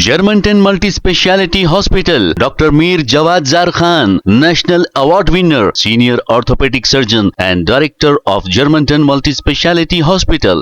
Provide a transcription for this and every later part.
Germantown Multi-Speciality Hospital, Dr. Mir Jawad Zar Khan, National Award winner, Senior Orthopedic Surgeon and Director of Germantown Multi-Speciality Hospital.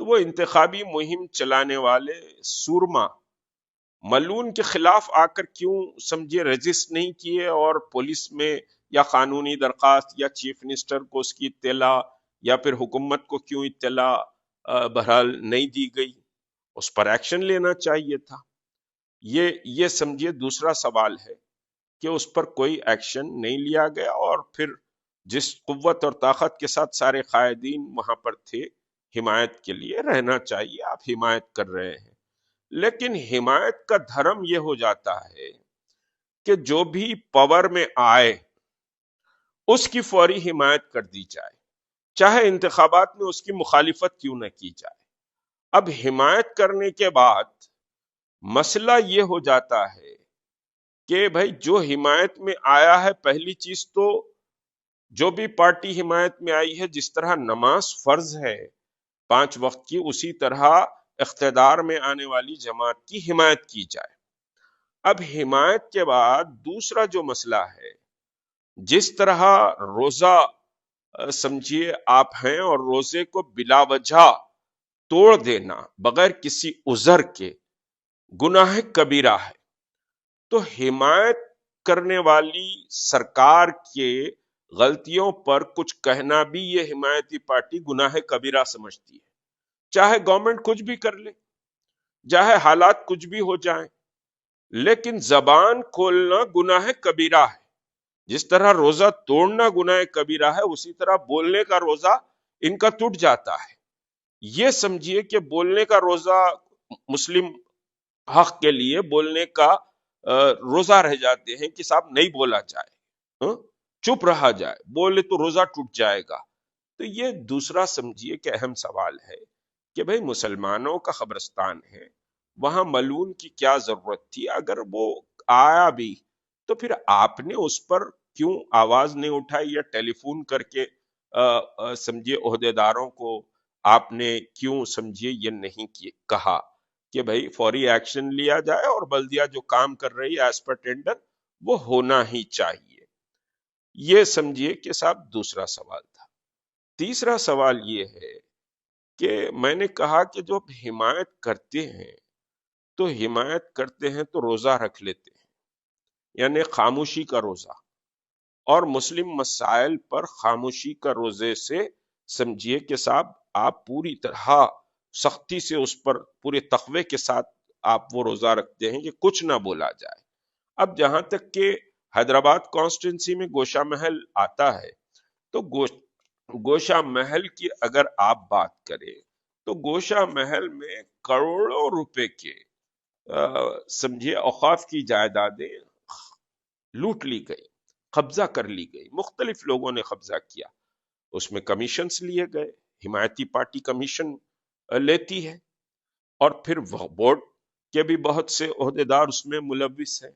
تو وہ انتخابی مہم چلانے والے سورما ملون کے خلاف آ کر کیوں سمجھے رجسٹ نہیں کیے اور پولیس میں یا قانونی درخواست یا چیف منسٹر کو اس کی اطلاع یا پھر حکومت کو کیوں اطلاع بہرحال نہیں دی گئی؟ اس پر ایکشن لینا چاہیے تھا۔ یہ سمجھیے دوسرا سوال ہے کہ اس پر کوئی ایکشن نہیں لیا گیا، اور پھر جس قوت اور طاقت کے ساتھ سارے قائدین وہاں پر تھے حمایت کے لیے، رہنا چاہیے، آپ حمایت کر رہے ہیں، لیکن حمایت کا دھرم یہ ہو جاتا ہے کہ جو بھی پاور میں آئے اس کی فوری حمایت کر دی جائے، چاہے انتخابات میں اس کی مخالفت کیوں نہ کی جائے۔ اب حمایت کرنے کے بعد مسئلہ یہ ہو جاتا ہے کہ بھائی جو حمایت میں آیا ہے، پہلی چیز تو جو بھی پارٹی حمایت میں آئی ہے، جس طرح نماز فرض ہے 5 وقت کی، اسی طرح اقتدار میں آنے والی جماعت کی حمایت کی جائے۔ اب حمایت کے بعد دوسرا جو مسئلہ ہے، جس طرح روزہ سمجھیے آپ ہیں اور روزے کو بلا وجہ توڑ دینا بغیر کسی عذر کے گناہ کبیرہ ہے، تو حمایت کرنے والی سرکار کے غلطیوں پر کچھ کہنا بھی یہ حمایتی پارٹی گناہ کبیرہ سمجھتی ہے، چاہے گورنمنٹ کچھ بھی کر لے، چاہے حالات کچھ بھی ہو جائیں، لیکن زبان کھولنا گناہ کبیرہ ہے۔ جس طرح روزہ توڑنا گناہ کبیرہ ہے، اسی طرح بولنے کا روزہ ان کا ٹوٹ جاتا ہے۔ یہ سمجھیے کہ بولنے کا روزہ مسلم حق کے لیے بولنے کا روزہ رہ جاتے ہیں کہ صاحب نہیں بولا جائے، چپ رہا جائے، بولے تو روزہ ٹوٹ جائے گا۔ تو یہ دوسرا سمجھیے کہ اہم سوال ہے کہ بھئی مسلمانوں کا قبرستان ہے، وہاں ملون کی کیا ضرورت تھی؟ اگر وہ آیا بھی تو پھر آپ نے اس پر کیوں آواز نہیں اٹھائی، یا ٹیلی فون کر کے سمجھیے عہدیداروں کو آپ نے کیوں سمجھیے یہ نہیں کہا کہ بھئی فوری ایکشن لیا جائے اور بلدیہ جو کام کر رہی ہے ایز پر ٹینڈر وہ ہونا ہی چاہیے۔ یہ سمجھیے کہ صاحب دوسرا سوال تھا۔ تیسرا سوال یہ ہے کہ میں نے کہا کہ جو حمایت کرتے ہیں تو حمایت کرتے ہیں تو روزہ رکھ لیتے ہیں، یعنی خاموشی کا روزہ، اور مسلم مسائل پر خاموشی کا روزے سے سمجھیے کہ صاحب آپ پوری طرح سختی سے اس پر پورے تقوی کے ساتھ آپ وہ روزہ رکھتے ہیں کہ کچھ نہ بولا جائے۔ اب جہاں تک کہ حیدرآباد کانسٹیٹوینسی میں گوشہ محل آتا ہے، تو گوشہ محل کی اگر آپ بات کریں تو گوشہ محل میں کروڑوں روپے کے سمجھیے اوقاف کی جائیدادیں لوٹ لی گئی، قبضہ کر لی گئی، مختلف لوگوں نے قبضہ کیا، اس میں کمیشنز لیے گئے، حمایتی پارٹی کمیشن لیتی ہے، اور پھر بورڈ کے بھی بہت سے عہدیدار اس میں ملوث ہیں۔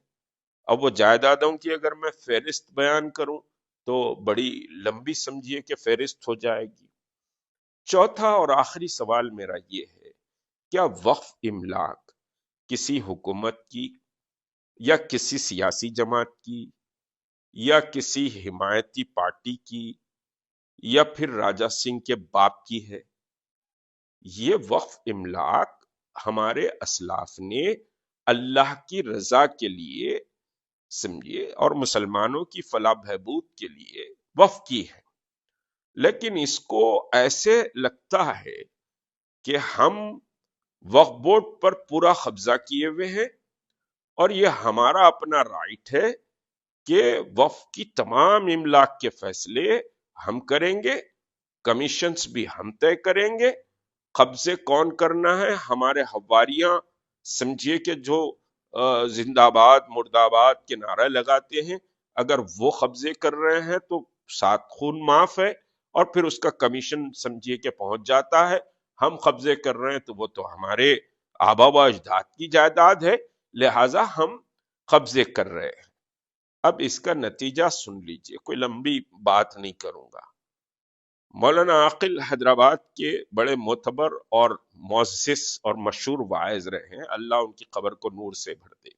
اب وہ جائیدادوں کی اگر میں فہرست بیان کروں تو بڑی لمبی سمجھیے کہ فہرست ہو جائے گی۔ چوتھا اور آخری سوال میرا یہ ہے، کیا وقف املاک کسی حکومت کی یا کسی سیاسی جماعت کی یا کسی حمایتی پارٹی کی یا پھر راجہ سنگھ کے باپ کی ہے؟ یہ وقف املاک ہمارے اسلاف نے اللہ کی رضا کے لیے سمجھیے اور مسلمانوں کی فلاح بہبود کے لیے وقف کی ہے، لیکن اس کو ایسے لگتا ہے کہ ہم وقف بورڈ پر پورا قبضہ کیے ہوئے ہیں اور یہ ہمارا اپنا رائٹ ہے کہ وقف کی تمام املاک کے فیصلے ہم کریں گے، کمیشنز بھی ہم طے کریں گے، قبضے کون کرنا ہے، ہمارے حواریاں سمجھیے کہ جو زندہ آباد مرد آباد کے نعرے لگاتے ہیں، اگر وہ قبضے کر رہے ہیں تو 7 خون معاف ہے، اور پھر اس کا کمیشن سمجھیے کہ پہنچ جاتا ہے، ہم قبضے کر رہے ہیں تو وہ تو ہمارے آبا و اجداد کی جائیداد ہے، لہٰذا ہم قبضے کر رہے ہیں۔ اب اس کا نتیجہ سن لیجئے، کوئی لمبی بات نہیں کروں گا۔ مولانا عاقل حیدرآباد کے بڑے معتبر اور معزز اور مشہور واعظ رہے ہیں، اللہ ان کی قبر کو نور سے بھر دے۔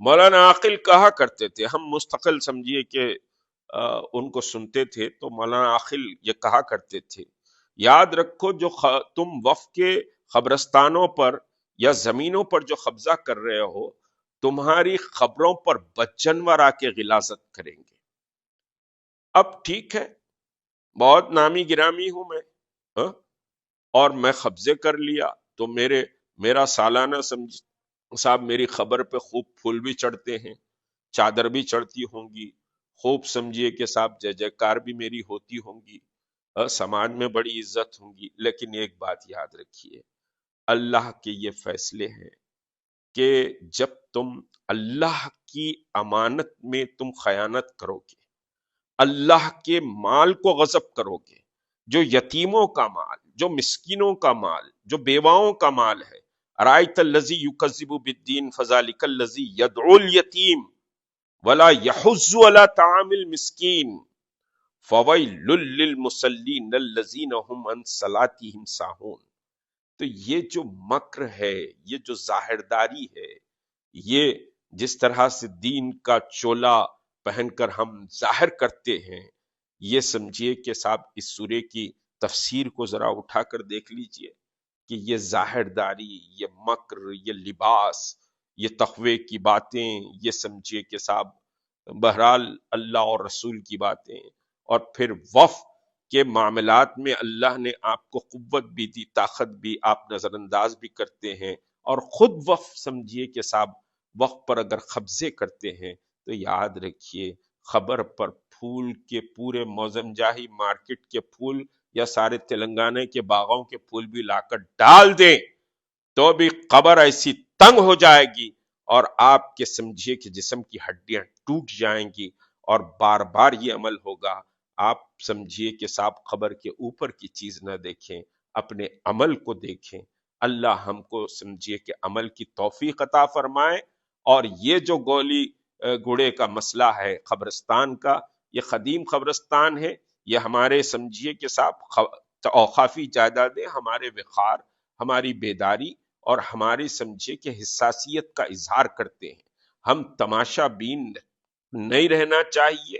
مولانا عاقل کہا کرتے تھے، ہم مستقل سمجھیے کہ ان کو سنتے تھے، تو مولانا عاقل یہ کہا کرتے تھے یاد رکھو جو تم وقف کے قبرستانوں پر یا زمینوں پر جو قبضہ کر رہے ہو، تمہاری خبروں پر بد جانور آ کے غلاظت کریں گے۔ اب ٹھیک ہے، بہت نامی گرامی ہوں میں، اور میں قبضے کر لیا تو میرا سالانہ صاحب میری خبر پہ خوب پھول بھی چڑھتے ہیں، چادر بھی چڑھتی ہوں گی، خوب سمجھیے کہ صاحب جے جے کار بھی میری ہوتی ہوں گی، سماج میں بڑی عزت ہوں گی۔ لیکن ایک بات یاد رکھیے، اللہ کے یہ فیصلے ہیں کہ جب تم اللہ کی امانت میں تم خیانت کرو گے، اللہ کے مال کو غصب کرو گے، جو یتیموں کا مال، جو مسکینوں کا مال، جو بیواؤں کا مال ہے، ارائیت الذی یکذب بالدین فذلک الذی یدعو الیتیم ولا یحض علی طعام المسکین فویل للمصلین الذین هم عن صلاتهم ساہون۔ تو یہ جو مکر ہے، یہ جو ظاہرداری ہے، یہ جس طرح سے دین کا چولا پہن کر ہم ظاہر کرتے ہیں، یہ سمجھیے کہ صاحب اس سورے کی تفسیر کو ذرا اٹھا کر دیکھ لیجئے کہ یہ ظاہرداری، یہ مکر، یہ لباس، یہ تقوی کی باتیں، یہ سمجھیے کہ صاحب بہرحال اللہ اور رسول کی باتیں، اور پھر وقف کے معاملات میں اللہ نے آپ کو قوت بھی دی، طاقت بھی، آپ نظر انداز بھی کرتے ہیں، اور خود وقف سمجھیے کہ صاحب وقف پر اگر قبضے کرتے ہیں تو یاد رکھیے خبر پر پھول کے پورے موزم جاہی مارکیٹ کے پھول یا سارے تلنگانے کے باغوں کے پھول بھی لا کر ڈال دیں تو بھی قبر ایسی تنگ ہو جائے گی اور آپ کے سمجھیے کہ جسم کی ہڈیاں ٹوٹ جائیں گی، اور بار بار یہ عمل ہوگا۔ آپ سمجھیے کہ صاحب خبر کے اوپر کی چیز نہ دیکھیں، اپنے عمل کو دیکھیں۔ اللہ ہم کو سمجھیے کہ عمل کی توفیق عطا فرمائے، اور یہ جو گولی گھوڑے کا مسئلہ ہے قبرستان کا، یہ قدیم قبرستان ہے، یہ ہمارے سمجھیے کہ صاحب اوقافی جائیدادیں ہمارے وقار، ہماری بیداری اور ہماری سمجھیے کہ حساسیت کا اظہار کرتے ہیں۔ ہم تماشا بین نہیں رہنا چاہیے،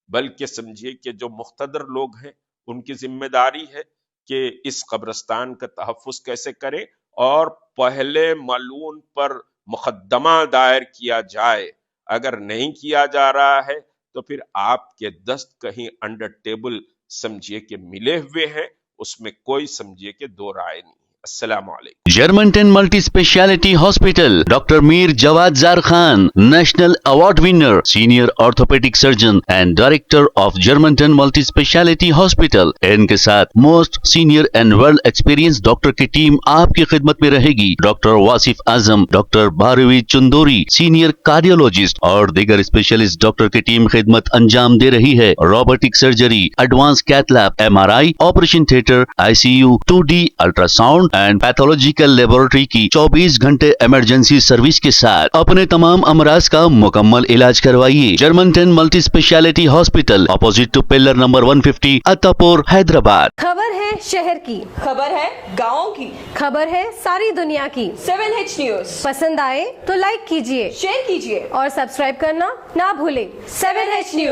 بلکہ سمجھیے کہ جو مقتدر لوگ ہیں ان کی ذمہ داری ہے کہ اس قبرستان کا تحفظ کیسے کریں، اور پہلے ملعون پر مقدمہ دائر کیا جائے۔ اگر نہیں کیا جا رہا ہے تو پھر آپ کے دست کہیں انڈر ٹیبل سمجھیے کہ ملے ہوئے ہیں، اس میں کوئی سمجھیے کہ دو رائے نہیں۔ السلام علیکم۔ Germantown Multi Speciality Hospital, Dr. Mir Jawad Zar Khan, National Award winner, Senior Orthopedic Surgeon and Director of Germantown Multi Speciality Hospital. ان کے ساتھ most senior and world experience doctor کی ٹیم آپ کی خدمت میں رہے گی۔ ڈاکٹر واصف اعظم، ڈاکٹر بھاروی چندوری، سینئر کارڈیولوجسٹ اور دیگر اسپیشلسٹ ڈاکٹر کی ٹیم خدمت انجام دے رہی ہے۔ Robotic surgery, advance cath lab, MRI، operation theatre, ICU، 2D ultrasound and pathological laboratory کی 24 گھنٹے ایمرجنسی سروس کے ساتھ اپنے تمام امراض کا مکمل علاج کروائیے۔ Germanten multi speciality hospital, opposite to pillar number 150، Attapur, Hyderabad. خبر ہے شہر کی، خبر ہے گاؤں کی، خبر ہے ساری دنیا کی۔ 7H نیوز پسند آئے تو لائک کیجئے، شیئر کیجئے اور سبسکرائب کرنا نہ بھولیں۔ 7H news.